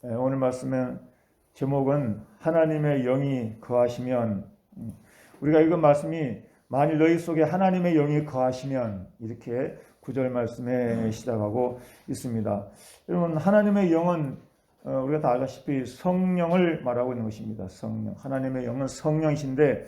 오늘 말씀의 제목은 하나님의 영이 거하시면, 우리가 읽은 말씀이 만일 너희 속에 하나님의 영이 거하시면, 이렇게 9절 말씀에 시작하고 있습니다. 여러분, 하나님의 영은 우리가 다 알다시피 성령을 말하고 있는 것입니다. 성령. 하나님의 영은 성령이신데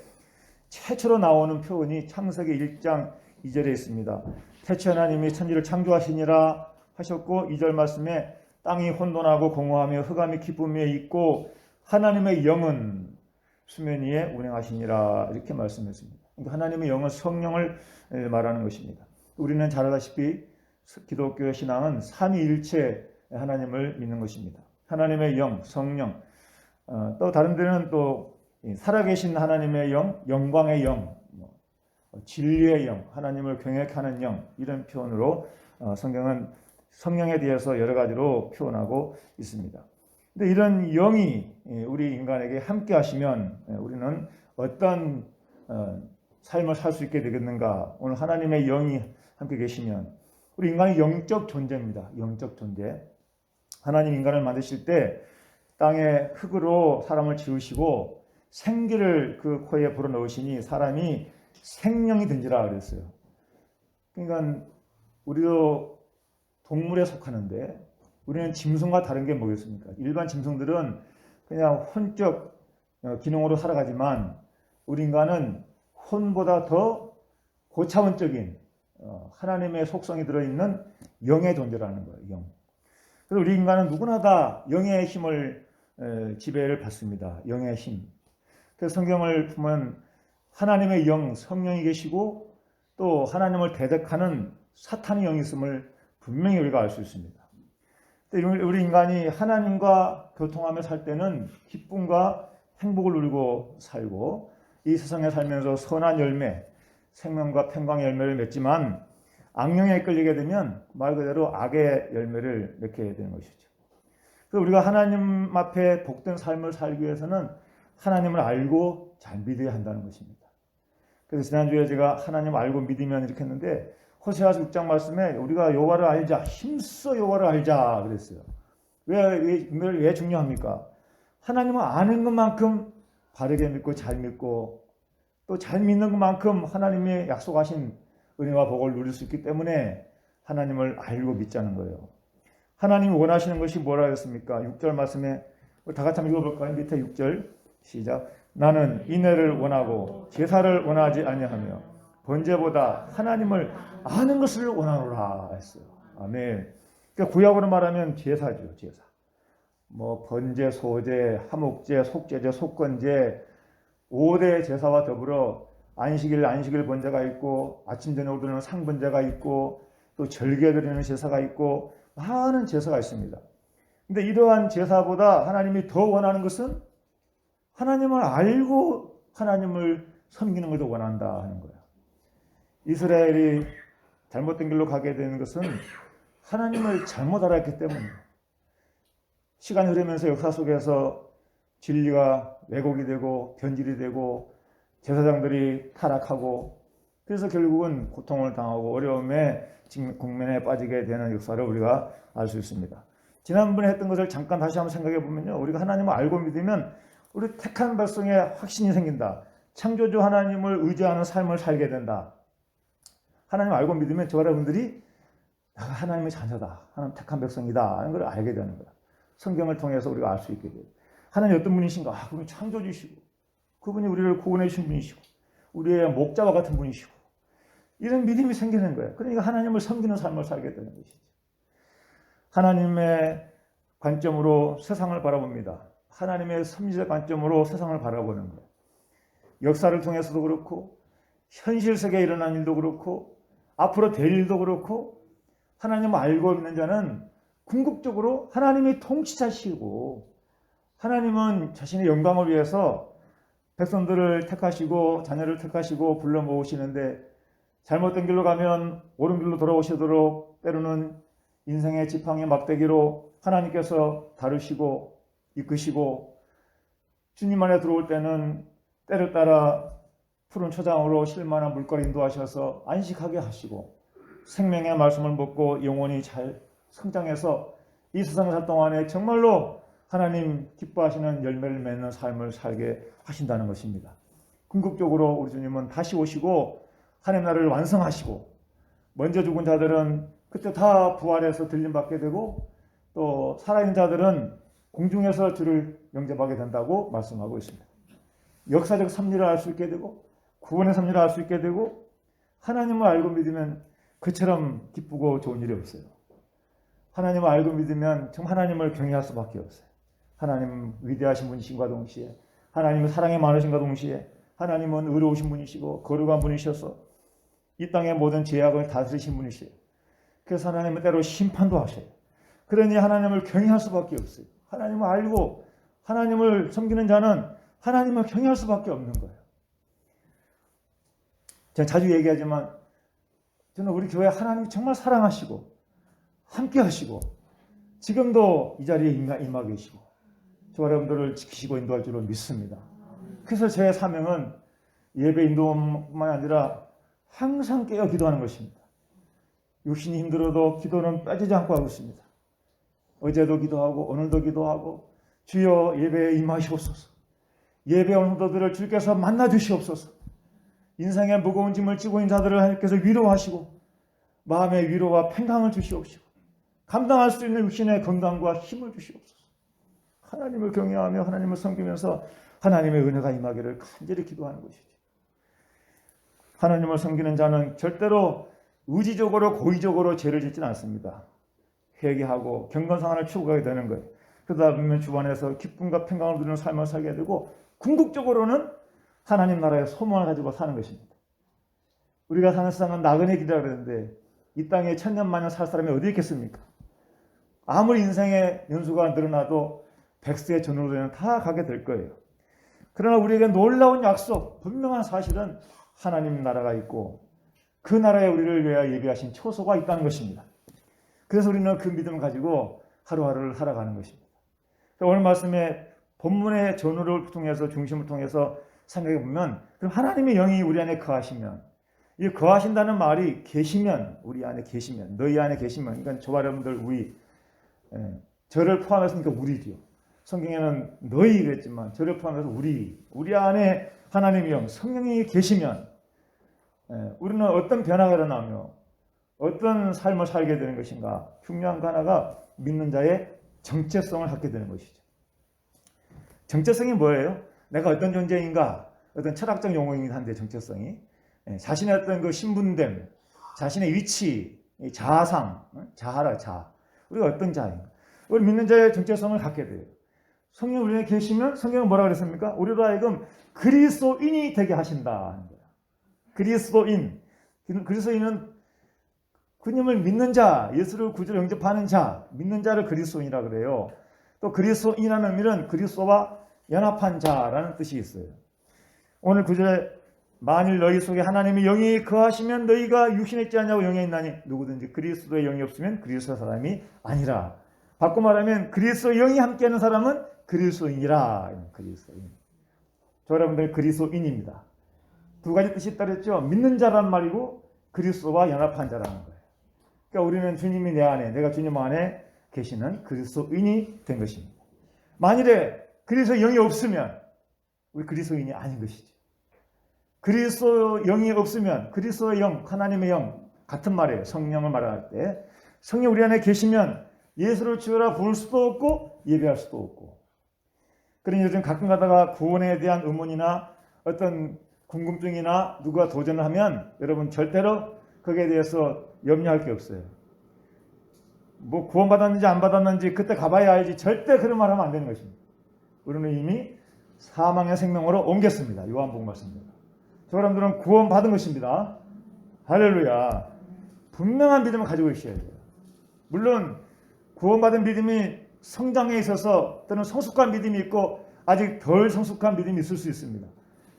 최초로 나오는 표현이 창세기 1장 2절에 있습니다. 태초 하나님이 천지를 창조하시니라 하셨고, 2절 말씀에 땅이 혼돈하고 공허하며 흑암이 깊음 위에 있고 하나님의 영은 수면 위에 운행하시니라, 이렇게 말씀했습니다. 그러니까 하나님의 영은 성령을 말하는 것입니다. 우리는 잘 알다시피 기독교 신앙은 삼위일체 하나님을 믿는 것입니다. 하나님의 영, 성령, 또 다른 데는 또 살아계신 하나님의 영, 영광의 영, 진리의 영, 하나님을 경외하는 영, 이런 표현으로 성경은 성령에 대해서 여러 가지로 표현하고 있습니다. 근데 이런 영이 우리 인간에게 함께 하시면 우리는 어떤 삶을 살 수 있게 되겠는가? 오늘 하나님의 영이 함께 계시면 우리 인간이 영적 존재입니다. 영적 존재. 하나님 인간을 만드실 때 땅의 흙으로 사람을 지으시고 생기를 그 코에 불어넣으시니 사람이 생명이 된지라 그랬어요. 그러니까 우리도 동물에 속하는데 우리는 짐승과 다른 게 뭐겠습니까? 일반 짐승들은 그냥 혼적 기능으로 살아가지만 우리 인간은 혼보다 더 고차원적인 하나님의 속성이 들어있는 영의 존재라는 거예요. 영. 그래서 우리 인간은 누구나 다 영의 힘을 지배를 받습니다. 영의 힘. 그래서 성경을 보면 하나님의 영, 성령이 계시고 또 하나님을 대적하는 사탄의 영이 있음을 분명히 우리가 알 수 있습니다. 우리 인간이 하나님과 교통하며 살 때는 기쁨과 행복을 누리고 살고 이 세상에 살면서 선한 열매, 생명과 평강의 열매를 맺지만 악령에 이끌리게 되면 말 그대로 악의 열매를 맺게 되는 것이죠. 그래서 우리가 하나님 앞에 복된 삶을 살기 위해서는 하나님을 알고 잘 믿어야 한다는 것입니다. 그래서 지난주에 제가 하나님 알고 믿으면 이렇게 했는데 호세아서 6장 말씀에 우리가 여호와를 알자, 힘써 여호와를 알자 그랬어요. 왜 중요합니까? 하나님을 아는 것만큼 바르게 믿고 잘 믿고 또 잘 믿는 것만큼 하나님의 약속하신 은혜와 복을 누릴 수 있기 때문에 하나님을 알고 믿자는 거예요. 하나님이 원하시는 것이 뭐라 했습니까? 6절 말씀에 다 같이 한번 읽어볼까요? 밑에 6절 시작. 나는 인애를 원하고 제사를 원하지 아니하며 번제보다 하나님을 아는 것을 원하노라 했어요. 아멘. 그러니까 구약으로 말하면 제사죠, 제사. 뭐 번제, 소제, 화목제, 속제제, 속건제 5대 제사와 더불어 안식일 번제가 있고 아침 저녁으로 드리는 상번제가 있고 또 절기에 드리는 제사가 있고 많은 제사가 있습니다. 근데 이러한 제사보다 하나님이 더 원하는 것은 하나님을 알고 하나님을 섬기는 것을 원한다 하는 거예요. 이스라엘이 잘못된 길로 가게 되는 것은 하나님을 잘못 알았기 때문이에요. 시간이 흐르면서 역사 속에서 진리가 왜곡이 되고 변질이 되고 제사장들이 타락하고 그래서 결국은 고통을 당하고 어려움에 국면에 빠지게 되는 역사를 우리가 알 수 있습니다. 지난번에 했던 것을 잠깐 다시 한번 생각해 보면요. 우리가 하나님을 알고 믿으면 우리 택한 백성의 확신이 생긴다. 창조주 하나님을 의지하는 삶을 살게 된다. 하나님을 알고 믿으면 저 여러분들이 내가 하나님의 자녀다. 하나님 택한 백성이다. 하는 걸 알게 되는 거야. 성경을 통해서 우리가 알 수 있게 돼요. 하나님 어떤 분이신가? 그분이 창조주시고 그분이 우리를 구원해 주신 분이시고 우리의 목자와 같은 분이시고 이런 믿음이 생기는 거예요. 그러니까 하나님을 섬기는 삶을 살게 되는 것이죠. 하나님의 관점으로 세상을 바라봅니다. 하나님의 섭리적 관점으로 세상을 바라보는 거예요. 역사를 통해서도 그렇고 현실 세계에 일어난 일도 그렇고 앞으로 될 일도 그렇고 하나님을 알고 있는 자는 궁극적으로 하나님이 통치자시고 하나님은 자신의 영광을 위해서 백성들을 택하시고 자녀를 택하시고 불러 모으시는데 잘못된 길로 가면 옳은 길로 돌아오시도록 때로는 인생의 지팡이 막대기로 하나님께서 다루시고 이끄시고 주님 안에 들어올 때는 때를 따라 푸른 초장으로 쉴만한 물거리 인도하셔서 안식하게 하시고 생명의 말씀을 먹고 영혼이 잘 성장해서 이 세상을 살 동안에 정말로 하나님 기뻐하시는 열매를 맺는 삶을 살게 하신다는 것입니다. 궁극적으로 우리 주님은 다시 오시고 하나님 나라를 완성하시고 먼저 죽은 자들은 그때 다 부활해서 들림받게 되고 또 살아있는 자들은 공중에서 주를 영접하게 된다고 말씀하고 있습니다. 역사적 섭리를 알 수 있게 되고 구원의 섭리를 알 수 있게 되고 하나님을 알고 믿으면 그처럼 기쁘고 좋은 일이 없어요. 하나님을 알고 믿으면 정말 하나님을 경외할 수밖에 없어요. 하나님은 위대하신 분이신과 동시에 하나님은 사랑이 많으신과 동시에 하나님은 의로우신 분이시고 거룩한 분이셔서 이 땅의 모든 죄악을 다스리신 분이시에요. 그래서 하나님은 때로 심판도 하셔요. 그러니 하나님을 경외할 수밖에 없어요. 하나님을 알고 하나님을 섬기는 자는 하나님을 경외할 수밖에 없는 거예요. 제가 자주 얘기하지만 저는 우리 교회 하나님이 정말 사랑하시고 함께 하시고 지금도 이 자리에 임하 계시고 저 여러분들을 지키시고 인도할 줄로 믿습니다. 그래서 제 사명은 예배 인도뿐만 아니라 항상 깨어 기도하는 것입니다. 육신이 힘들어도 기도는 빠지지 않고 하고 있습니다. 어제도 기도하고 오늘도 기도하고 주여 예배에 임하시옵소서. 예배 온 성도들을 주께서 만나 주시옵소서. 인생의 무거운 짐을 지고 있는 자들을 하나님께서 위로하시고 마음의 위로와 평강을 주시옵시고 감당할 수 있는 육신의 건강과 힘을 주시옵소서. 하나님을 경외하며 하나님을 섬기면서 하나님의 은혜가 임하기를 간절히 기도하는 것이죠. 하나님을 섬기는 자는 절대로 의지적으로 고의적으로 죄를 짓지는 않습니다. 회개하고 경건상한을 추구하게 되는 거예요. 그러다 보면 주변에서 기쁨과 평강을 누리는 삶을 살게 되고 궁극적으로는 하나님 나라의 소망을 가지고 사는 것입니다. 우리가 사는 세상은 나그네 길이라 그러는데 이 땅에 천년만년 살 사람이 어디 있겠습니까? 아무리 인생의 연수가 늘어나도 백세의 전후로는 다 가게 될 거예요. 그러나 우리에게 놀라운 약속, 분명한 사실은 하나님 나라가 있고 그 나라에 우리를 위하여 예비하신 초소가 있다는 것입니다. 그래서 우리는 그 믿음을 가지고 하루하루를 살아가는 것입니다. 오늘 말씀에 본문의 전후를 통해서 중심을 통해서 생각해 보면 그럼 하나님의 영이 우리 안에 거하시면 이 거하신다는 말이 계시면 우리 안에 계시면 너희 안에 계시면 그러니까 저와 여러분들 우리 저를 포함해서니까 우리죠. 성경에는 너희 그랬지만 저를 포함해서 우리 안에 하나님의 영 성령이 계시면 우리는 어떤 변화가 일어나며 어떤 삶을 살게 되는 것인가. 중요한 거 하나가 믿는 자의 정체성을 갖게 되는 것이죠. 정체성이 뭐예요? 내가 어떤 존재인가? 어떤 철학적 용어이긴 한데 정체성이 자신의 어떤 그 신분됨, 자신의 위치, 자아상, 자아라 자. 우리가 어떤 자인가? 우리 믿는 자의 정체성을 갖게 돼요. 성령 우리 안에 계시면 성경은 뭐라 그랬습니까? 우리로 하여금 그리스도인이 되게 하신다 하는 거예요. 그리스도인. 그리스도인은 그님을 믿는 자, 예수를 구주로 영접하는 자, 믿는 자를 그리스도인이라 그래요. 또 그리스도인이라는 의미는 그리스도와 연합한 자라는 뜻이 있어요. 오늘 구절에 만일 너희 속에 하나님의 영이 거하시면 너희가 육신에 있지 않냐고 영에 있나니 누구든지 그리스도의 영이 없으면 그리스도의 사람이 아니라. 바꿔 말하면 그리스도의 영이 함께하는 사람은 그리스도인이라. 그리스도인. 저 여러분들 그리스도인입니다. 두 가지 뜻이 있다 그랬죠. 믿는 자란 말이고 그리스도와 연합한 자라는 거예요. 그러니까 우리는 주님이 내 안에, 내가 주님 안에 계시는 그리스도인이 된 것입니다. 만일에 그리스도의 영이 없으면 우리 그리스도인이 아닌 것이죠. 그리스도 영이 없으면 그리스도의 영, 하나님의 영 같은 말이에요. 성령을 말할 때 성령 우리 안에 계시면 예수를 주여라 부를 수도 없고 예배할 수도 없고. 그러니 요즘 가끔 가다가 구원에 대한 의문이나 어떤 궁금증이나 누가 도전을 하면 여러분 절대로 거기에 대해서 염려할 게 없어요. 뭐 구원받았는지 안 받았는지 그때 가봐야 알지 절대 그런 말 하면 안 되는 것입니다. 우리는 이미 사망의 생명으로 옮겼습니다. 요한복음 말씀입니다. 저 사람들은 구원받은 것입니다. 할렐루야. 분명한 믿음을 가지고 있어야 돼요. 물론 구원받은 믿음이 성장에 있어서 또는 성숙한 믿음이 있고 아직 덜 성숙한 믿음이 있을 수 있습니다.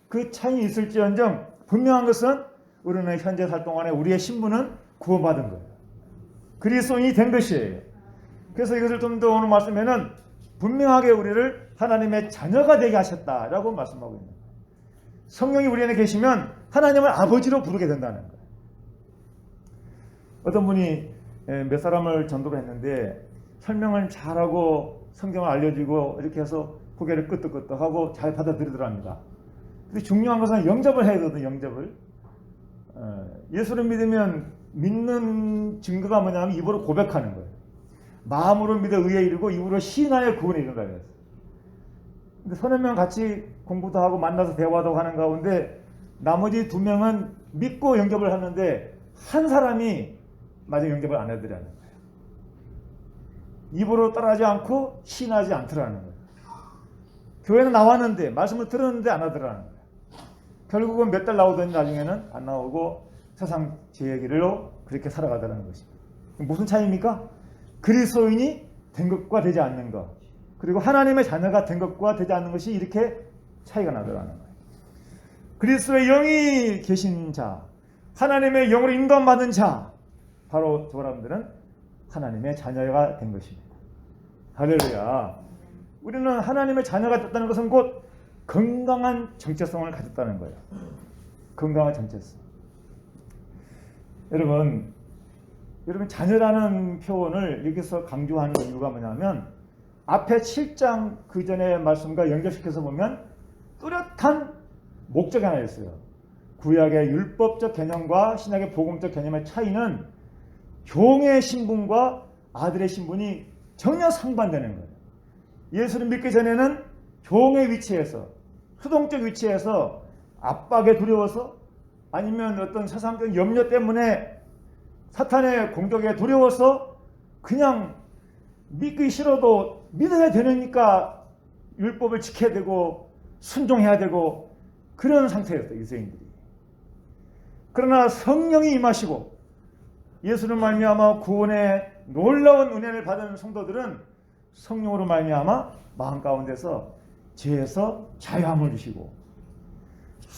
그 차이는 있을지언정 분명한 것은 우리는 현재 살 동안에 우리의 신분은 구원받은 거예요. 그리스도인이 된 것이에요. 그래서 이것을 좀 더 오늘 말씀에는 분명하게 우리를 하나님의 자녀가 되게 하셨다라고 말씀하고 있는 거예요. 성령이 우리 안에 계시면 하나님을 아버지로 부르게 된다는 거예요. 어떤 분이 몇 사람을 전도를 했는데 설명을 잘하고 성경을 알려주고 이렇게 해서 고개를 끄덕끄덕하고 잘 받아들이더랍니다. 근데 중요한 것은 영접을 해야 되거든요. 영접을. 예수를 믿으면 믿는 증거가 뭐냐면 입으로 고백하는 거예요. 마음으로 믿어 의에 이르고 입으로 시인하여 구원에 이른다 그랬어요. 근데 서너 명 같이 공부도 하고 만나서 대화도 하는 가운데 나머지 2명은 믿고 영접을 하는데 한 사람이 마저 영접을 안 해드리는 거예요. 입으로 따라하지 않고 시인하지 않더라는 거예요. 교회는 나왔는데 말씀을 들었는데 안 하더라는 거예요. 결국은 몇 달 나오더니 나중에는 안 나오고 세상 제 얘기로 그렇게 살아가더라는 것입니다. 무슨 차이입니까? 그리스도인이 된 것과 되지 않는 것, 그리고 하나님의 자녀가 된 것과 되지 않는 것이 이렇게 차이가 나더라는 거예요. 그리스도의 영이 계신 자, 하나님의 영으로 인도받은 자, 바로 저 사람들은 하나님의 자녀가 된 것입니다. 할렐루야. 우리는 하나님의 자녀가 됐다는 것은 곧 건강한 정체성을 가졌다는 거예요. 건강한 정체성. 여러분 자녀라는 표현을 여기서 강조하는 이유가 뭐냐면 앞에 7장 그 전의 말씀과 연결시켜서 보면 뚜렷한 목적이 하나 있어요. 구약의 율법적 개념과 신약의 복음적 개념의 차이는 종의 신분과 아들의 신분이 전혀 상반되는 거예요. 예수를 믿기 전에는 종의 위치에서, 수동적 위치에서 압박에 두려워서 아니면 어떤 세상적 염려 때문에 사탄의 공격에 두려워서 그냥 믿기 싫어도 믿어야 되니까 율법을 지켜야 되고 순종해야 되고 그런 상태였어요. 유대인들이. 그러나 성령이 임하시고 예수를 말미암아 구원의 놀라운 은혜를 받은 성도들은 성령으로 말미암아 마음 가운데서 죄에서 자유함을 주시고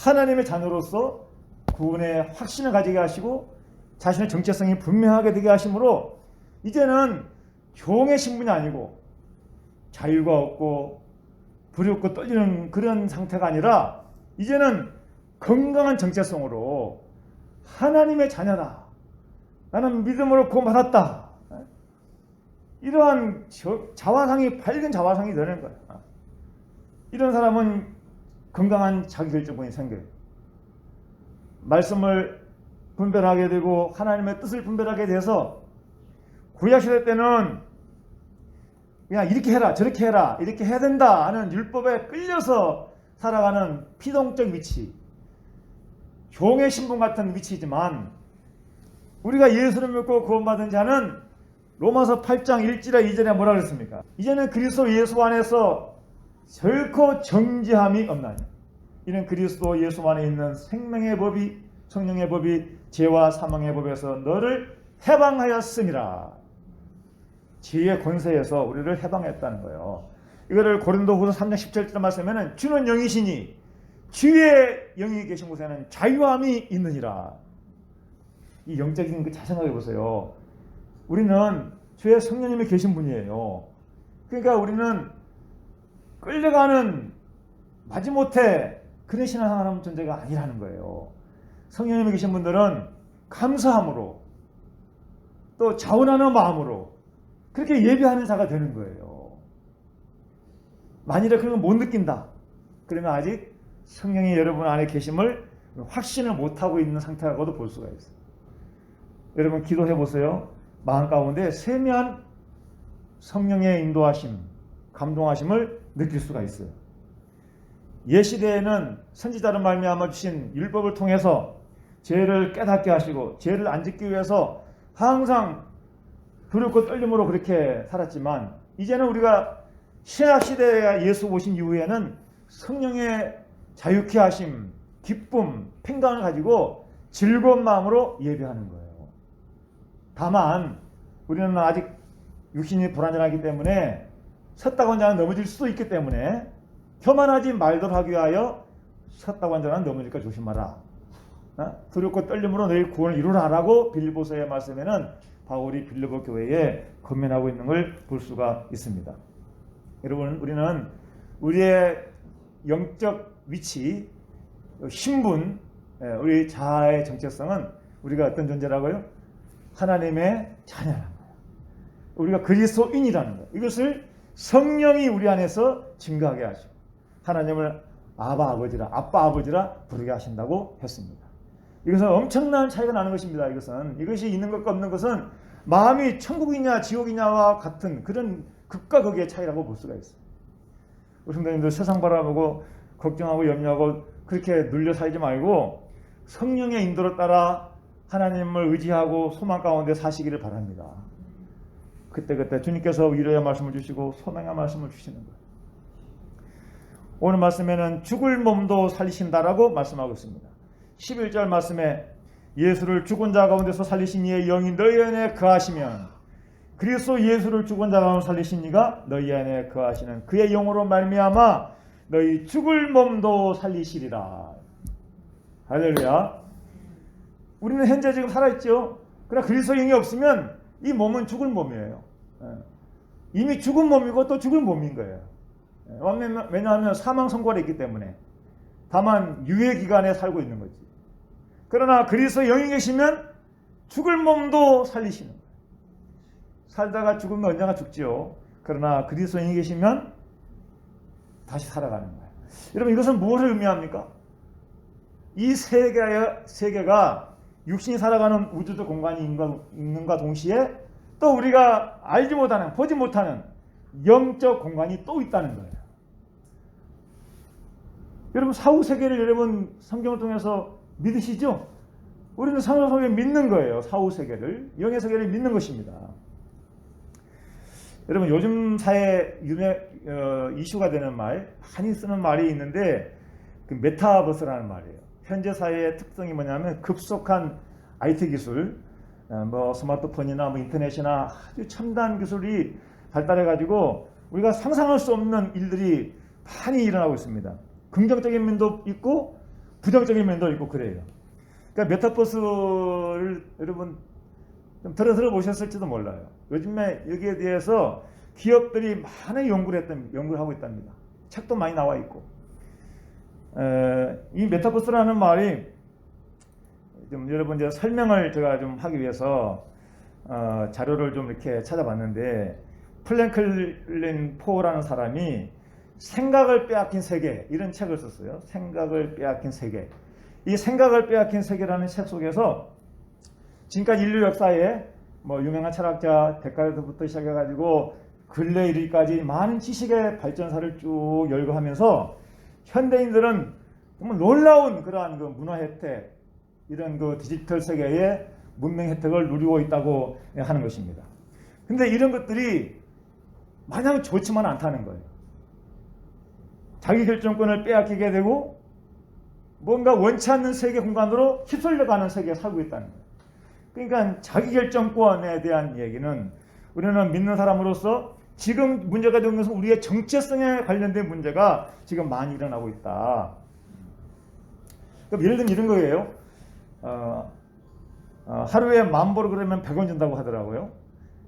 하나님의 자녀로서 구원의 확신을 가지게 하시고 자신의 정체성이 분명하게 되게 하심으로 이제는 종의 신분이 아니고 자유가 없고 두렵고 떨리는 그런 상태가 아니라 이제는 건강한 정체성으로 하나님의 자녀다. 나는 믿음으로 구원받았다. 이러한 자화상이 밝은 자화상이 되는 거야. 이런 사람은 건강한 자기결정권이 생겨요. 말씀을 분별하게 되고 하나님의 뜻을 분별하게 돼서 구약시대 때는 그냥 이렇게 해라 저렇게 해라 이렇게 해야 된다 하는 율법에 끌려서 살아가는 피동적 위치, 종의 신분 같은 위치지만 우리가 예수를 믿고 구원받은 자는 로마서 8장 1절에 2절에 뭐라 그랬습니까? 이제는 그리스도 예수 안에서 결코 정죄함이 없나니 이는 그리스도 예수 안에 있는 생명의 법이 성령의 법이 죄와 사망의 법에서 너를 해방하였음이라. 죄의 권세에서 우리를 해방했다는 거예요. 이거를 고린도후서 3장 17절 말씀에는 주는 영이시니 주의 영이 계신 곳에는 자유함이 있느니라. 이 영적인 그 자생각해 보세요. 우리는 주의 성령님이 계신 분이에요. 그러니까 우리는 끌려가는 마지못해 그런 신앙하는 존재가 아니라는 거예요. 성령님이 계신 분들은 감사함으로 또 자원하는 마음으로 그렇게 예배하는 자가 되는 거예요. 만일에 그런 걸 못 느낀다. 그러면 아직 성령이 여러분 안에 계심을 확신을 못하고 있는 상태라고도 볼 수가 있어요. 여러분 기도해 보세요. 마음 가운데 세미한 성령의 인도하심, 감동하심을 느낄 수가 있어요. 옛시대에는 선지자를 말미암아 주신 율법을 통해서 죄를 깨닫게 하시고 죄를 안 짓기 위해서 항상 두렵고 떨림으로 그렇게 살았지만 이제는 우리가 신약시대에 예수 오신 이후에는 성령의 자유케 하심, 기쁨, 평강을 가지고 즐거운 마음으로 예배하는 거예요. 다만 우리는 아직 육신이 불완전하기 때문에 섰다고 한 자는 넘어질 수도 있기 때문에 교만하지 말도록 하기 위하여 섰다고 한 자는 넘어질까 조심하라. 두렵고 떨림으로 너희 구원을 이루라라고 빌립보서의 말씀에는 바울이 빌립보 교회에 권면하고 있는 걸 볼 수가 있습니다. 여러분 우리는 우리의 영적 위치, 신분, 우리 자아의 정체성은 우리가 어떤 존재라고요? 하나님의 자녀라는 거예요. 우리가 그리스도인이라는 거예요. 이것을 성령이 우리 안에서 증거하게 하시고 하나님을 아빠 아버지라 부르게 하신다고 했습니다. 이것은 엄청난 차이가 나는 것입니다. 이것이 있는 것과 없는 것은 마음이 천국이냐 지옥이냐와 같은 그런 극과 극의 차이라고 볼 수가 있어요. 우리 성도님들 세상 바라보고 걱정하고 염려하고 그렇게 눌려 살지 말고 성령의 인도를 따라 하나님을 의지하고 소망 가운데 사시기를 바랍니다. 그때 주님께서 위로의 말씀을 주시고 소망의 말씀을 주시는 거예요. 오늘 말씀에는 죽을 몸도 살리신다라고 말씀하고 있습니다. 11절 말씀에 예수를 죽은 자 가운데서 살리신 이의 영이 너희 안에 거하시면 그리스도 예수를 죽은 자 가운데 살리신 이가 너희 안에 거하시는 그의 영으로 말미암아 너희 죽을 몸도 살리시리라. 할렐루야. 우리는 현재 지금 살아있죠. 그러나 그리스도의 영이 없으면 이 몸은 죽을 몸이에요. 이미 죽은 몸이고 또 죽을 몸인 거예요. 왜냐하면 사망 선고가 있기 때문에. 다만 유예 기간에 살고 있는 거지. 그러나 그리스도의 영이 계시면 죽을 몸도 살리시는 거예요. 살다가 죽으면 언젠가 죽지요. 그러나 그리스도의 영이 계시면 다시 살아가는 거예요. 여러분 이것은 무엇을 의미합니까? 이 세계가 육신이 살아가는 우주적 공간이 있는가 동시에 또 우리가 알지 못하는 보지 못하는 영적 공간이 또 있다는 거예요. 여러분 사후세계를 여러분 성경을 통해서 믿으시죠? 우리는 사후세계를 믿는 거예요. 사후세계를 영의 세계를 믿는 것입니다. 여러분 요즘 사회에 이슈가 되는 말 많이 쓰는 말이 있는데 그 메타버스라는 말이에요. 현재 사회의 특성이 뭐냐면 급속한 IT 기술, 스마트폰이나 인터넷이나 아주 첨단 기술이 발달해가지고 우리가 상상할 수 없는 일들이 많이 일어나고 있습니다. 긍정적인 면도 있고 부정적인 면도 있고 그래요. 그러니까 메타버스를 여러분 좀 들어보셨을지도 몰라요. 요즘에 여기에 대해서 기업들이 많은 연구를 하고 있답니다. 책도 많이 나와 있고. 이 메타버스라는 말이 좀 여러분 이제 설명을 제가 좀 하기 위해서 자료를 좀 이렇게 찾아봤는데 플랭클린 포라는 사람이 생각을 빼앗긴 세계 이런 책을 썼어요. 생각을 빼앗긴 세계. 이 생각을 빼앗긴 세계라는 책 속에서 지금까지 인류 역사에 유명한 철학자 데카르트부터 시작해가지고 근래 이르기까지 많은 지식의 발전사를 쭉 열거하면서 현대인들은 정말 놀라운 그러한 그 문화 혜택, 이런 그 디지털 세계의 문명 혜택을 누리고 있다고 하는 것입니다. 근데 이런 것들이 마냥 좋지만 않다는 거예요. 자기 결정권을 빼앗기게 되고 뭔가 원치 않는 세계 공간으로 휩쓸려가는 세계에 살고 있다는 거예요. 그러니까 자기 결정권에 대한 얘기는 우리는 믿는 사람으로서 지금 문제가 되는 것은 우리의 정체성에 관련된 문제가 지금 많이 일어나고 있다. 그럼 예를 들면 이런 거예요. 하루에 10,000보를 그러면 100원 준다고 하더라고요.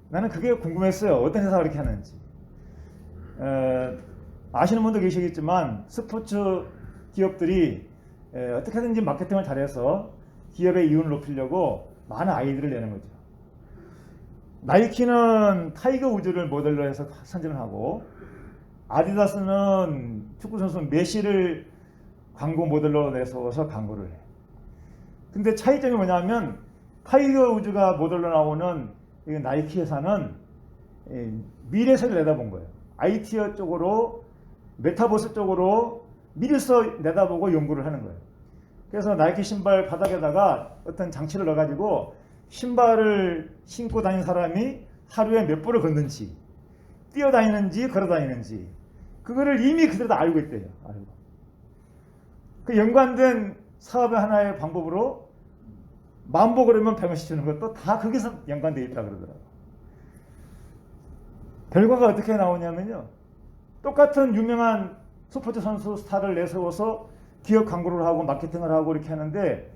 나는 그게 궁금했어요. 어떤 회사가 그렇게 하는지. 아시는 분도 계시겠지만 스포츠 기업들이 어떻게든지 마케팅을 잘해서 기업의 이윤을 높이려고 많은 아이디어를 내는 거죠. 나이키는 타이거 우즈를 모델로 해서 선전을 하고 아디다스는 축구선수 메시를 광고 모델로 내서서 광고를 해. 근데 차이점이 뭐냐면 타이거 우즈가 모델로 나오는 나이키 회사는 미래 세계를 내다본 거예요. IT 쪽으로 메타버스 쪽으로 미래서 내다보고 연구를 하는 거예요. 그래서 나이키 신발 바닥에다가 어떤 장치를 넣어가지고 신발을 신고 다니는 사람이 하루에 몇 보를 걷는지, 뛰어다니는지 걸어다니는지 그거를 이미 그대로 다 알고 있대요. 그 연관된 사업의 하나의 방법으로 10,000보 그러면 100원씩 주는 것도 다 거기서 연관되어 있다 그러더라고요. 결과가 어떻게 나오냐면요. 똑같은 유명한 스포츠 선수 스타를 내세워서 기업 광고를 하고 마케팅을 하고 이렇게 하는데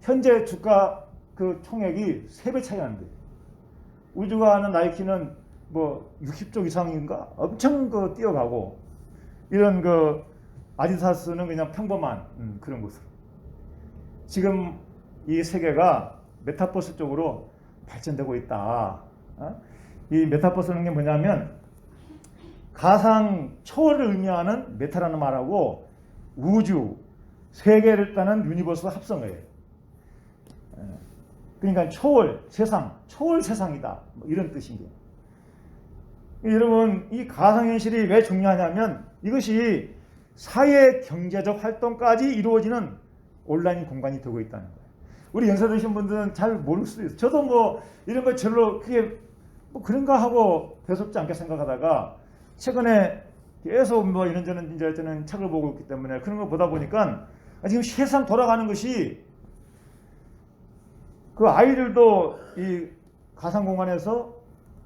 현재 주가 그 총액이 3배 차이 난대요. 우주가 하는 나이키는 60조 이상인가? 엄청 뛰어가고 이런 아디다스는 그냥 평범한 그런 곳으로. 지금 이 세계가 메타버스 쪽으로 발전되고 있다. 이 메타버스는 게 뭐냐면 가상 초월을 의미하는 메타라는 말하고 우주, 세계를 따는 유니버스가 합성어예요. 그러니까 초월, 세상, 초월 세상이다. 뭐 이런 뜻인 거예요. 여러분, 이 가상현실이 왜 중요하냐면 이것이 사회 경제적 활동까지 이루어지는 온라인 공간이 되고 있다는 거예요. 우리 연세 드신 분들은 잘 모를 수도 있어요. 저도 뭐 이런 거 별로 그게 뭐 그런가 하고 대수롭지 않게 생각하다가 최근에 계속 뭐 이런저런 이제 저는 책을 보고 있기 때문에 그런 거 보다 보니까 지금 세상 돌아가는 것이 그 아이들도 이 가상 공간에서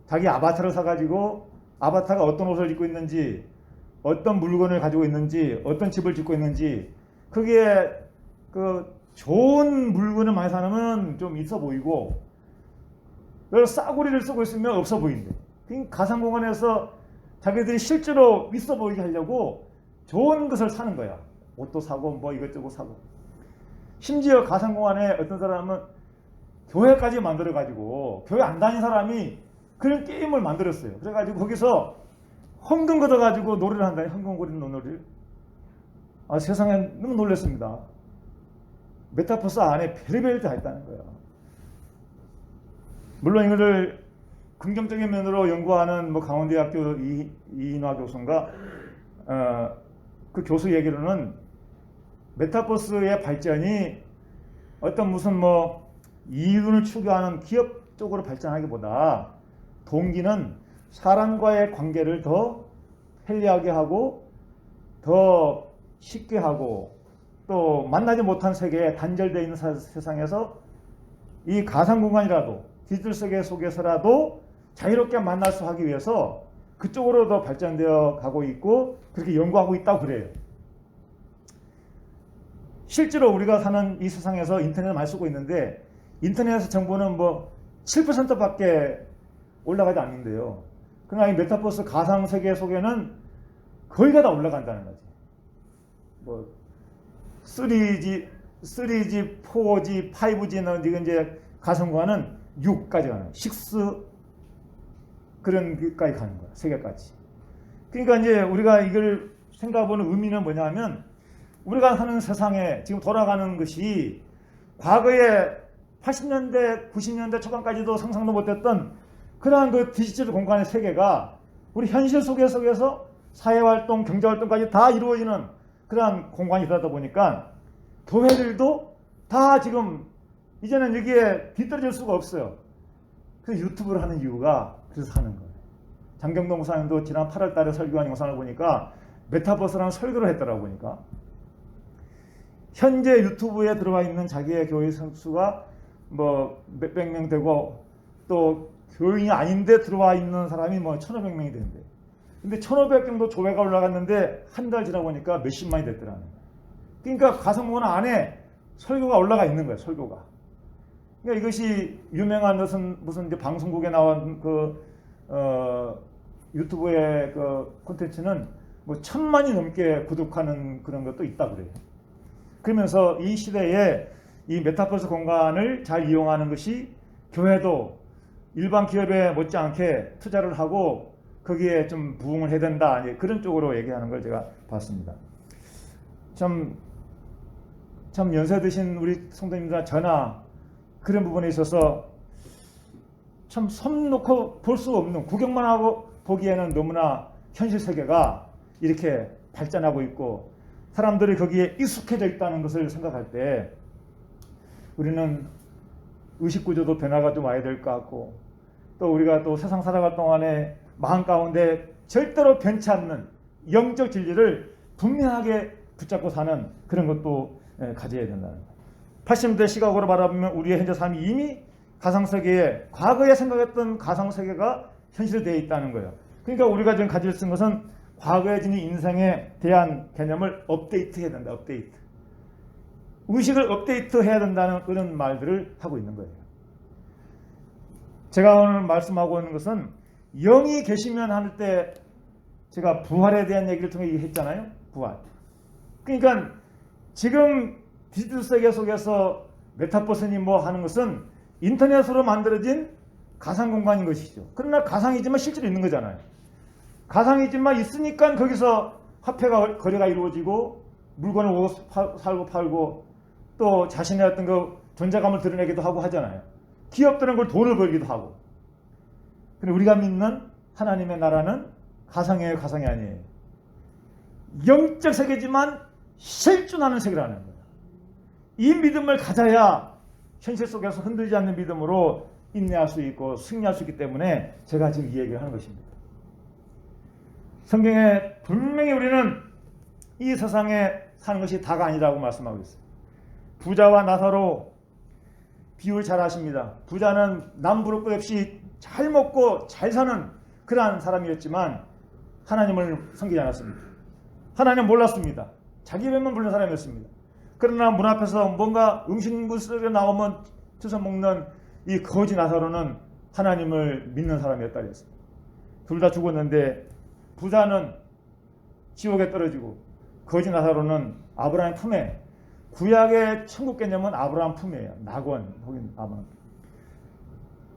자기 아바타를 사가지고 아바타가 어떤 옷을 입고 있는지, 어떤 물건을 가지고 있는지, 어떤 집을 짓고 있는지, 그게 그 좋은 물건을 많이 사면 좀 있어 보이고, 싸구리를 쓰고 있으면 없어 보인대. 가상 공간에서 자기들이 실제로 있어 보이게 하려고 좋은 것을 사는 거야. 옷도 사고 뭐 이것저것 사고. 심지어 가상 공간에 어떤 사람은 교회까지 만들어 가지고 교회 안 다닌 사람이 그런 게임을 만들었어요. 그래가지고 거기서 헌금 걷어가지고 노래를 한다니, 헌금거리는 노래를. 아, 세상에 너무 놀랐습니다. 메타버스 안에 별의별 다 있다는 거예요. 물론 이거를 긍정적인 면으로 연구하는 뭐 강원대학교 이인화 교수인가 그 교수 얘기로는 메타버스의 발전이 어떤 무슨 뭐 이윤을 추구하는 기업 쪽으로 발전하기보다 동기는 사람과의 관계를 더 편리하게 하고 더 쉽게 하고 또 만나지 못한 세계에 단절되어 있는 세상에서 이 가상 공간이라도 디지털 세계 속에서라도 자유롭게 만날 수 하기 위해서 그쪽으로 더 발전되어 가고 있고 그렇게 연구하고 있다고 그래요. 실제로 우리가 사는 이 세상에서 인터넷을 많이 쓰고 있는데 인터넷에서 정보는 뭐 7%밖에 올라가지 않는데요. 그러나 이 메타버스 가상 세계 속에는 거의 다 올라간다는 거지. 뭐 3G, 4G, 5G는 이건 이제 가상과는 6까지 가는, 6 그런 것까지 가는 거야. 세계까지. 그러니까 이제 우리가 이걸 생각해보는 의미는 뭐냐면 우리가 사는 세상에 지금 돌아가는 것이 과거에 80년대, 90년대 초반까지도 상상도 못했던 그러한 그 디지털 공간의 세계가 우리 현실 속에서 사회활동, 경제활동까지 다 이루어지는 그러한 공간이 되다 보니까 교회들도 다 지금 이제는 여기에 뒤떨어질 수가 없어요. 그래서 유튜브를 하는 이유가 그래서 하는 거예요. 장경동 목사님도 지난 8월 달에 설교한 영상을 보니까 메타버스라는 설교를 했더라고 보니까 현재 유튜브에 들어와 있는 자기의 교회 선수가 뭐 몇백 명 되고 또 교인이 아닌데 들어와 있는 사람이 뭐 1,500명이 되는데 근데 1,500 정도 조회가 올라갔는데 한 달 지나 보니까 몇십만이 됐더라는 거예요. 그러니까 가상공간 안에 설교가 올라가 있는 거예요. 설교가. 그러니까 이것이 유명한 무슨 이제 방송국에 나온 유튜브의 그 콘텐츠는 뭐 1,000만이 넘게 구독하는 그런 것도 있다 그래요. 그러면서 이 시대에 이 메타버스 공간을 잘 이용하는 것이 교회도 일반 기업에 못지않게 투자를 하고 거기에 좀 부응을 해야 된다. 그런 쪽으로 얘기하는 걸 제가 봤습니다. 참 연세 드신 우리 성도님들 전하 그런 부분에 있어서 참 손 놓고 볼 수 없는, 구경만 하고 보기에는 너무나 현실 세계가 이렇게 발전하고 있고 사람들이 거기에 익숙해져 있다는 것을 생각할 때 우리는 의식구조도 변화가 좀 와야 될 것 같고 또 우리가 또 세상 살아갈 동안에 마음 가운데 절대로 변치 않는 영적 진리를 분명하게 붙잡고 사는 그런 것도 가져야 된다는 거예요. 80년대 시각으로 바라보면 우리의 현재 삶이 이미 가상세계에 과거에 생각했던 가상세계가 현실되어 있다는 거예요. 그러니까 우리가 지금 가질 수 있는 것은 과거에 지닌 인생에 대한 개념을 업데이트해야 된다. 업데이트. 의식을 업데이트해야 된다는 그런 말들을 하고 있는 거예요. 제가 오늘 말씀하고 있는 것은 영이 계시면 할 때 제가 부활에 대한 얘기를 통해 얘기했잖아요. 부활. 그러니까 지금 디지털 세계 속에서 메타버스니 뭐 하는 것은 인터넷으로 만들어진 가상 공간인 것이죠. 그러나 가상이지만 실제로 있는 거잖아요. 가상이지만 있으니까 거기서 화폐가 거래가 이루어지고 물건을 살고 팔고 또 자신의 어떤 그 존재감을 드러내기도 하고 하잖아요. 기업들은 그걸 돈을 벌기도 하고. 근데 우리가 믿는 하나님의 나라는 가상이에요, 가상이 아니에요. 영적 세계지만 실존하는 세계라는 거예요. 이 믿음을 가져야 현실 속에서 흔들리지 않는 믿음으로 인내할 수 있고 승리할 수 있기 때문에 제가 지금 이 얘기를 하는 것입니다. 성경에 분명히 우리는 이 세상에 사는 것이 다가 아니라고 말씀하고 있어요. 부자와 나사로 비유를 잘 하십니다. 부자는 남부를 것 없이 잘 먹고 잘 사는 그러한 사람이었지만 하나님을 섬기지 않았습니다. 하나님 몰랐습니다. 자기 배만 부르는 사람이었습니다. 그러나 문 앞에서 뭔가 음식물이 나오면 주워 먹는 이 거지 나사로는 하나님을 믿는 사람이었다 그랬습니다. 둘 다 죽었는데 부자는 지옥에 떨어지고 거지 나사로는 아브라함 품에, 구약의 천국 개념은 아브라함 품이에요. 낙원 혹은 아브라함.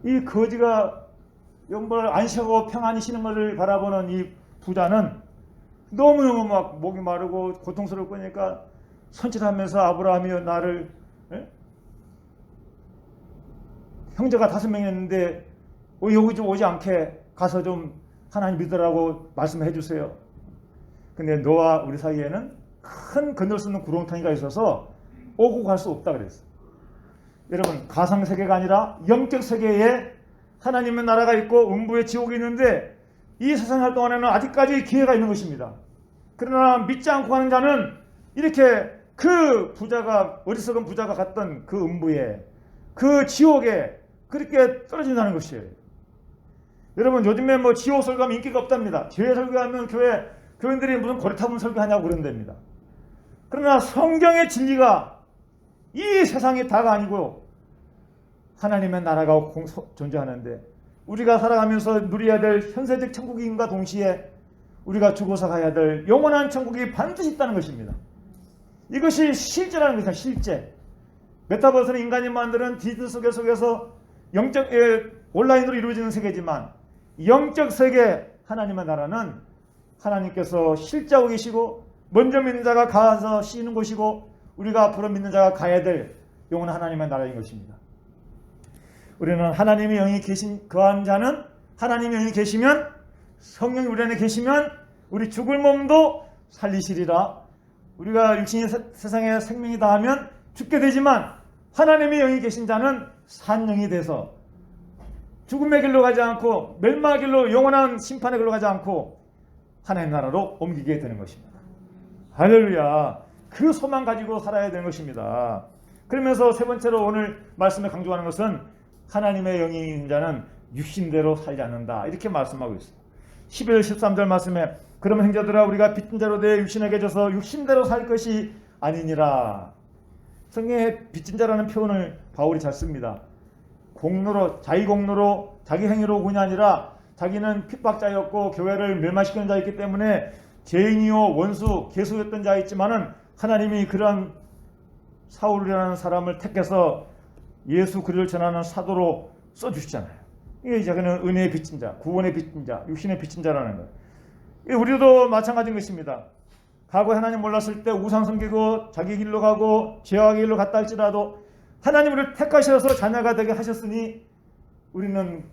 이 거지가 영벌 안식하고 평안히 쉬는 것을 바라보는 이 부자는 너무너무 막 목이 마르고 고통스러울 거니까 손짓하면서 아브라함이 나를 형제가 5명이었는데 여기 좀 오지 않게 가서 좀 하나님 믿으라고 말씀해 주세요. 근데 너와 우리 사이에는 큰 건널 수 있는 구렁텅이가 있어서 오고 갈 수 없다 그랬어요. 여러분, 가상세계가 아니라 영적 세계에 하나님의 나라가 있고 음부의 지옥이 있는데 이 세상 할 동안에는 아직까지 기회가 있는 것입니다. 그러나 믿지 않고 가는 자는 이렇게 그 부자가, 어리석은 부자가 갔던 그 음부에, 그 지옥에 그렇게 떨어진다는 것이에요. 여러분, 요즘에 뭐 지옥 설교하면 인기가 없답니다. 교회 설교하면 교인들이 무슨 고리타분 설교하냐고 그런답니다. 그러나 성경의 진리가 이 세상이 다가 아니고 하나님의 나라가 존재하는데 우리가 살아가면서 누려야 될 현세적 천국임과 동시에 우리가 죽어서 가야 될 영원한 천국이 반드시 있다는 것입니다. 이것이 실제라는 것이다. 실제. 메타버스는 인간이 만드는 디지털 세계 속에서 영적 온라인으로 이루어지는 세계지만 영적 세계 하나님의 나라는 하나님께서 실제하고 계시고 먼저 믿는 자가 가서 쉬는 곳이고 우리가 앞으로 믿는 자가 가야 될 영원한 하나님의 나라인 것입니다. 우리는 하나님의 영이 계신 그한 자는 하나님의 영이 계시면 성령이 우리 안에 계시면 우리 죽을 몸도 살리시리라. 우리가 육신이 세상에 생명이 다하면 죽게 되지만 하나님의 영이 계신 자는 산 영이 돼서 죽음의 길로 가지 않고 멸망의 길로 영원한 심판의 길로 가지 않고 하나님 나라로 옮기게 되는 것입니다. 할렐루야. 그 소망 가지고 살아야 되는 것입니다. 그러면서 세 번째로 오늘 말씀에 강조하는 것은 하나님의 영이 있는 자는 육신대로 살지 않는다. 이렇게 말씀하고 있어요. 11절 13절 말씀에 그러면 형제들아 우리가 빚진 자로 되어 육신에게 져서 육신대로 살 것이 아니니라. 성경에 빚진 자라는 표현을 바울이 잘 씁니다. 공로로, 자기 공로로, 자기 행위로 군이 아니라 자기는 핍박자였고 교회를 멸망시키는 자였기 때문에 죄인이요 원수, 개수였던 자였지만은 하나님이 그러한 사울이라는 사람을 택해서 예수 그리스도를 전하는 사도로 써주시잖아요. 이게 자기는 은혜의 빚진 자, 구원의 빚진 자, 육신의 빚진 자라는 거예요. 우리도 마찬가지인 것입니다. 과거에 하나님 몰랐을 때 우상 섬기고 자기 길로 가고 죄악의 길로 갔다 할지라도 하나님 우리를 택하셔서 자녀가 되게 하셨으니 우리는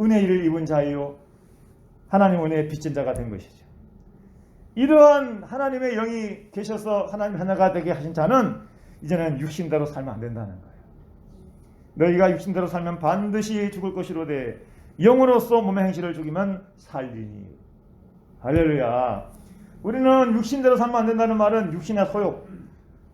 은혜를 입은 자요 하나님 은혜의 빚진 자가 된 것이죠. 이러한 하나님의 영이 계셔서 하나님 자녀가 되게 하신 자는 이제는 육신대로 살면 안 된다는 거예요. 너희가 육신대로 살면 반드시 죽을 것이로되 영으로서 몸의 행실을 죽이면 살리니. 할렐루야. 우리는 육신대로 살면 안 된다는 말은 육신의 소욕,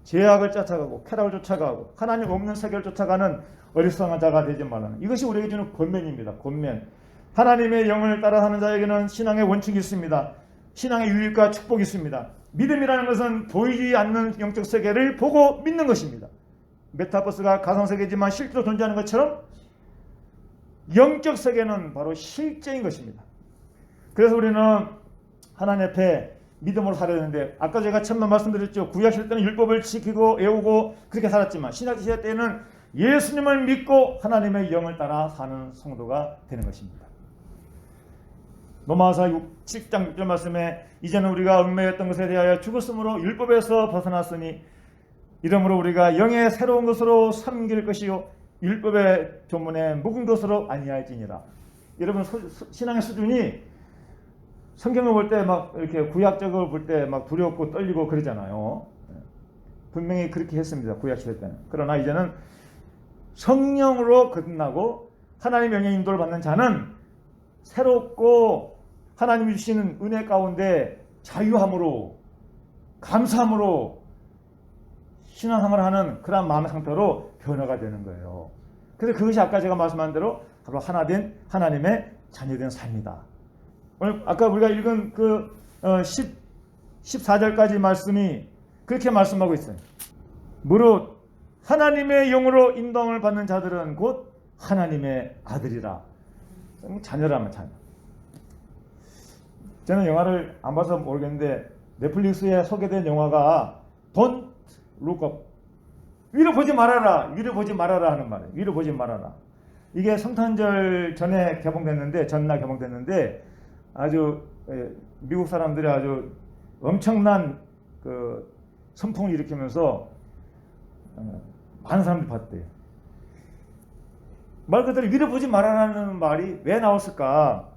죄악을 쫓아가고 쾌락을 쫓아가고 하나님 없는 세계를 쫓아가는 어리석은 자가 되지 말라는, 이것이 우리에게 주는 권면입니다. 권면. 하나님의 영을 따라 사는 자에게는 신앙의 원칙이 있습니다. 신앙의 유익과 축복이 있습니다. 믿음이라는 것은 보이지 않는 영적 세계를 보고 믿는 것입니다. 메타버스가 가상세계지만 실제로 존재하는 것처럼 영적 세계는 바로 실제인 것입니다. 그래서 우리는 하나님 앞에 믿음으로 살아야 되는데, 아까 제가 처음에 말씀드렸죠. 구약 시대 때는 율법을 지키고 애우고 그렇게 살았지만 신약 시대 때는 예수님을 믿고 하나님의 영을 따라 사는 성도가 되는 것입니다. 로마서 7장 6절 말씀에 이제는 우리가 얽매였던 것에 대하여 죽었으므로 율법에서 벗어났으니 이러므로 우리가 영의 새로운 것으로 섬길 것이요 율법의 조문에 묵은 것으로 아니할지니라. 여러분 신앙의 수준이 성경을 볼 때 막 이렇게 구약적으로 볼 때 막 두렵고 떨리고 그러잖아요. 분명히 그렇게 했습니다. 구약 시대 때는. 그러나 이제는 성령으로 거듭나고 하나님의 영의 인도를 받는 자는 새롭고 하나님이 주시는 은혜 가운데 자유함으로 감사함으로 신앙생활을 하는 그런 마음의 상태로 변화가 되는 거예요. 그래서 그것이 아까 제가 말씀한 대로 바로 하나 된 하나님의 자녀된 삶이다. 오늘 아까 우리가 읽은 그 14절까지 말씀이 그렇게 말씀하고 있어요. 무릇 하나님의 영으로 인도함을 받는 자들은 곧 하나님의 아들이라. 자녀라면 자녀. 저는 영화를 안 봐서 모르겠는데 넷플릭스에 소개된 영화가 Don't Look Up. 위로 보지 말아라. 위로 보지 말아라 하는 말이에요. 위로 보지 말아라. 이게 성탄절 전에 개봉됐는데 전날 개봉됐는데 아주 미국 사람들이 아주 엄청난 그 선풍을 일으키면서 많은 사람들이 봤대요. 말 그대로 위로 보지 말아라는 말이 왜 나왔을까?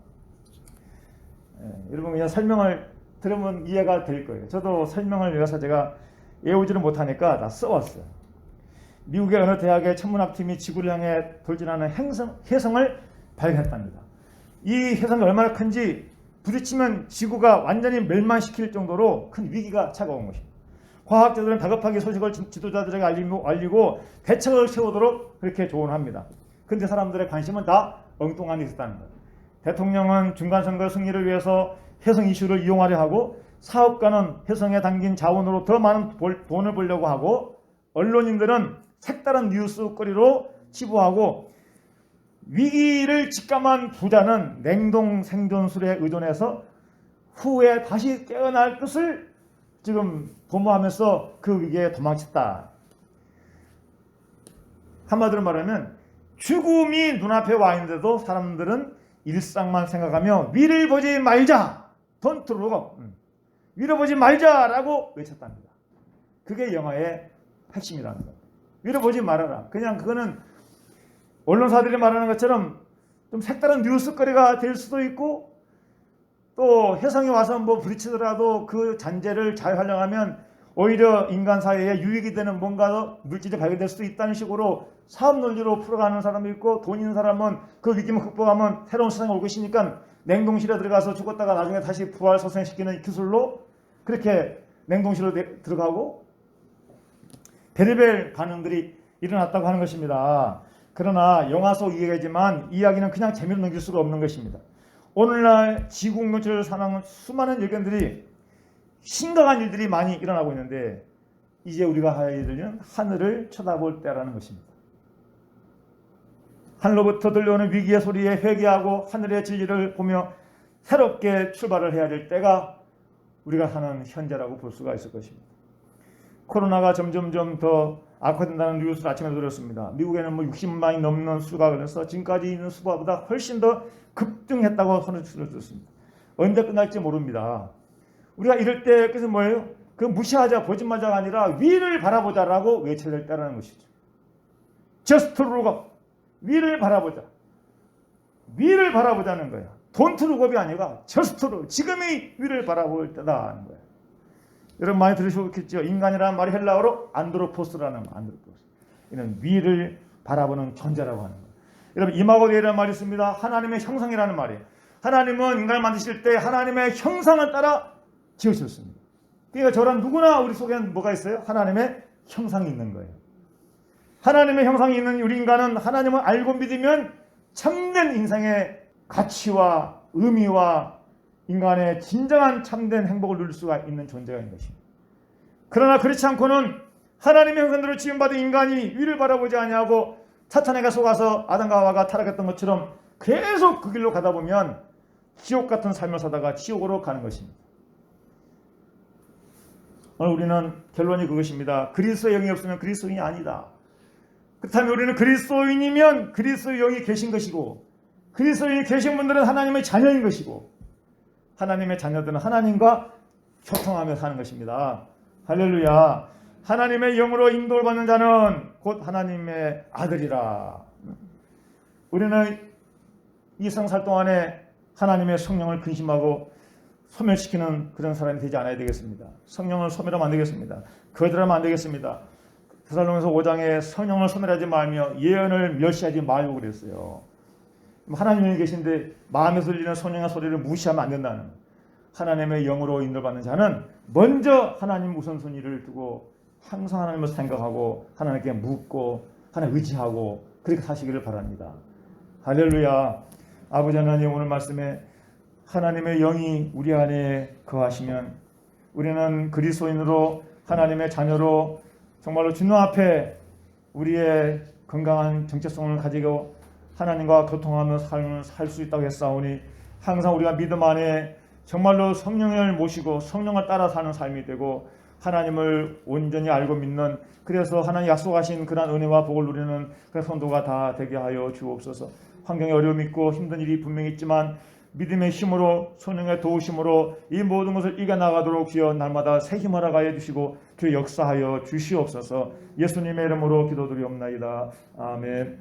여러분 그냥 설명을 들으면 이해가 될 거예요. 저도 설명을 위해서 제가 외우지를 못하니까 다 써왔어요. 미국의 어느 대학의 천문학팀이 지구를 향해 돌진하는 혜성을 발견했답니다. 이 혜성이 얼마나 큰지 부딪히면 지구가 완전히 멸망시킬 정도로 큰 위기가 차가운 것입니다. 과학자들은 다급하게 소식을 지도자들에게 알리고 대책을 세우도록 그렇게 조언합니다. 그런데 사람들의 관심은 다 엉뚱한 데 있었다는 거예요. 대통령은 중간선거 승리를 위해서 혜성 이슈를 이용하려 하고 사업가는 혜성에 담긴 자원으로 더 많은 돈을 벌려고 하고 언론인들은 색다른 뉴스거리로 치부하고 위기를 직감한 부자는 냉동 생존술에 의존해서 후에 다시 깨어날 것을 지금 도모하면서 그 위기에 도망쳤다. 한마디로 말하면 죽음이 눈앞에 와 있는데도 사람들은 일상만 생각하며 위를 보지 말자. Don't look up. 위로 보지 말자라고 외쳤답니다. 그게 영화의 핵심이라는 거예요. 위로 보지 말아라. 그냥 그거는 언론사들이 말하는 것처럼 좀 색다른 뉴스거리가 될 수도 있고 또 혜성이 와서 뭐 부딪히더라도 그 잔재를 잘 활용하면 오히려 인간 사회에 유익이 되는 뭔가 물질이 발견될 수도 있다는 식으로 사업 논리로 풀어가는 사람이 있고 돈 있는 사람은 그 위기만 극복하면 새로운 세상이 올 것이니까 냉동실에 들어가서 죽었다가 나중에 다시 부활 소생시키는 기술로 그렇게 냉동실로 들어가고 별의별 반응들이 일어났다고 하는 것입니다. 그러나 영화 속 이야기지만 이야기는 그냥 재미로 넘길 수가 없는 것입니다. 오늘날 지구 공동체를 사는 수많은 일견들이 심각한 일들이 많이 일어나고 있는데 이제 우리가 할 일은 하늘을 쳐다볼 때라는 것입니다. 하늘로부터 들려오는 위기의 소리에 회개하고 하늘의 진리를 보며 새롭게 출발을 해야 될 때가 우리가 사는 현재라고 볼 수가 있을 것입니다. 코로나가 점점점 더 악화된다는 뉴스를 아침에 들었습니다. 미국에는 뭐 60만이 넘는 수가 걸려서 지금까지 있는 수보다 훨씬 더 급증했다고 소식을 들었습니다. 언제 끝날지 모릅니다. 우리가 이럴 때 그래서 뭐예요? 그 무시하자 보지 마자가 아니라 위를 바라보자라고 외쳐야 될 때라는 것이죠. Just look up. 위를 바라보자. 위를 바라보자는 거야. Don't look up이 아니라 just look. 지금이 위를 바라볼 때다 하는 거예요. 여러분 많이 들으셨겠죠? 인간이라는 말이 헬라어로 안드로포스라는 말. 안드로포스. 이는 위를 바라보는 존재라고 하는 거예요. 여러분 이마고데이라는 말이 있습니다. 하나님의 형상이라는 말이에요. 하나님은 인간을 만드실 때 하나님의 형상을 따라 지으셨습니다. 그러니까 저랑 누구나 우리 속에는 뭐가 있어요? 하나님의 형상이 있는 거예요. 하나님의 형상이 있는 우리 인간은 하나님을 알고 믿으면 참된 인생의 가치와 의미와 인간의 진정한 참된 행복을 누릴 수가 있는 존재가 있는 것입니다. 그러나 그렇지 않고는 하나님의 형상대로 지음받은 인간이 위를 바라보지 아니하고 사탄에게 속아서 아담과 하와가 타락했던 것처럼 계속 그 길로 가다 보면 지옥 같은 삶을 사다가 지옥으로 가는 것입니다. 오늘 우리는 결론이 그것입니다. 그리스도의 영이 없으면 그리스도인이 아니다. 그렇다면 우리는 그리스도인이면 그리스도의 영이 계신 것이고 그리스도인이 계신 분들은 하나님의 자녀인 것이고 하나님의 자녀들은 하나님과 소통하며 사는 것입니다. 할렐루야. 하나님의 영으로 인도를 받는 자는 곧 하나님의 아들이라. 우리는 이 생살 동안에 하나님의 성령을 근심하고 소멸시키는 그런 사람이 되지 않아야 되겠습니다. 성령을 소멸하면 안 되겠습니다. 거절하면 안 되겠습니다. 데살로니가서 5장에 성령을 소멸하지 말며 예언을 멸시하지 말고 그랬어요. 하나님이 계신데 마음에서 들리는 성령의 소리를 무시하면 안 된다는, 하나님의 영으로 인도받는 자는 먼저 하나님 우선순위를 두고 항상 하나님을 생각하고 하나님께 묻고 하나님 의지하고 그렇게 사시기를 바랍니다. 할렐루야. 아버지 하나님, 오늘 말씀에 하나님의 영이 우리 안에 거하시면 우리는 그리스도인으로 하나님의 자녀로 정말로 주님 앞에 우리의 건강한 정체성을 가지고 하나님과 교통하며 삶을 살 수 있다고 했사오니, 항상 우리가 믿음 안에 정말로 성령을 모시고 성령을 따라 사는 삶이 되고 하나님을 온전히 알고 믿는, 그래서 하나님 약속하신 그런 은혜와 복을 누리는 그런 성도가 다 되게 하여 주옵소서. 환경에 어려움이 있고 힘든 일이 분명히 있지만 믿음의 힘으로 성령의 도우심으로 이 모든 것을 이겨나가도록 주여 날마다 새 힘을 하여 주시고 주의 역사하여 주시옵소서. 예수님의 이름으로 기도드리옵나이다. 아멘.